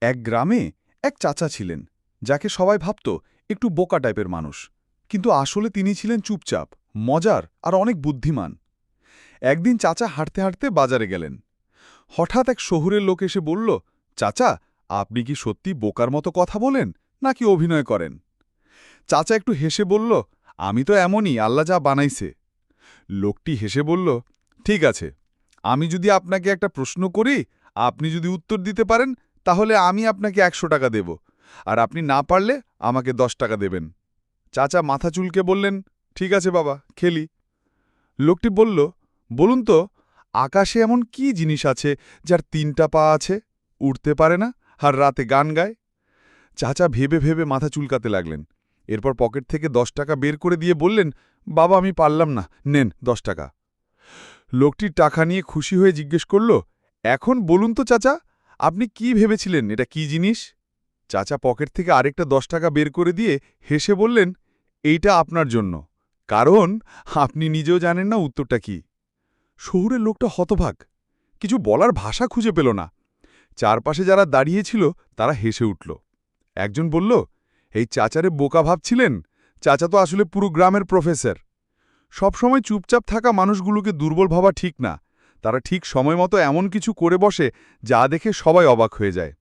এক গ্রামে এক চাচা ছিলেন, যাকে সবাই ভাবত একটু বোকা টাইপের মানুষ। কিন্তু আসলে তিনি ছিলেন চুপচাপ, মজার আর অনেক বুদ্ধিমান। একদিন চাচা হাঁটতে হাঁটতে বাজারে গেলেন। হঠাৎ এক শহুরের লোক এসে বলল, চাচা, আপনি কি সত্যি বোকার মতো কথা বলেন নাকি অভিনয় করেন? চাচা একটু হেসে বলল, আমি তো এমনই, আল্লাহ যা বানাইছে। লোকটি হেসে বলল, ঠিক আছে, আমি যদি আপনাকে একটা প্রশ্ন করি, আপনি যদি উত্তর দিতে পারেন তাহলে আমি আপনাকে ১০০ টাকা দেব, আর আপনি না পারলে আমাকে ১০ টাকা দেবেন। চাচা মাথা চুলকে বললেন, ঠিক আছে বাবা, খেলি। লোকটি বলল, বলুন তো, আকাশে এমন কি জিনিস আছে যার ৩টা পা আছে, উড়তে পারে না, আর রাতে গান গায়? চাচা ভেবে ভেবে মাথা চুলকাতে লাগলেন। এরপর পকেট থেকে ১০ টাকা বের করে দিয়ে বললেন, বাবা, আমি পারলাম না, নেন ১০ টাকা। লোকটি টাকা নিয়ে খুশি হয়ে জিজ্ঞেস করল, এখন বলুন তো চাচা, আপনি কি ভেবেছিলেন, এটা কি জিনিস? চাচা পকেট থেকে আরেকটা ১০ টাকা বের করে দিয়ে হেসে বললেন, এইটা আপনার জন্য, কারণ আপনি নিজেও জানেন না উত্তরটা কি। শহুরের লোকটা হতবাক, কিছু বলার ভাষা খুঁজে পেল না। চারপাশে যারা দাঁড়িয়েছিল তারা হেসে উঠল। একজন বলল, এই চাচারে বোকা ভাবছিলেন? চাচা তো আসলে পুরো গ্রামের প্রফেসর। সবসময় চুপচাপ থাকা মানুষগুলোকে দুর্বল ভাবা ঠিক না, তারা ঠিক সময় মতো এমন কিছু করে বসে যা দেখে সবাই অবাক হয়ে যায়।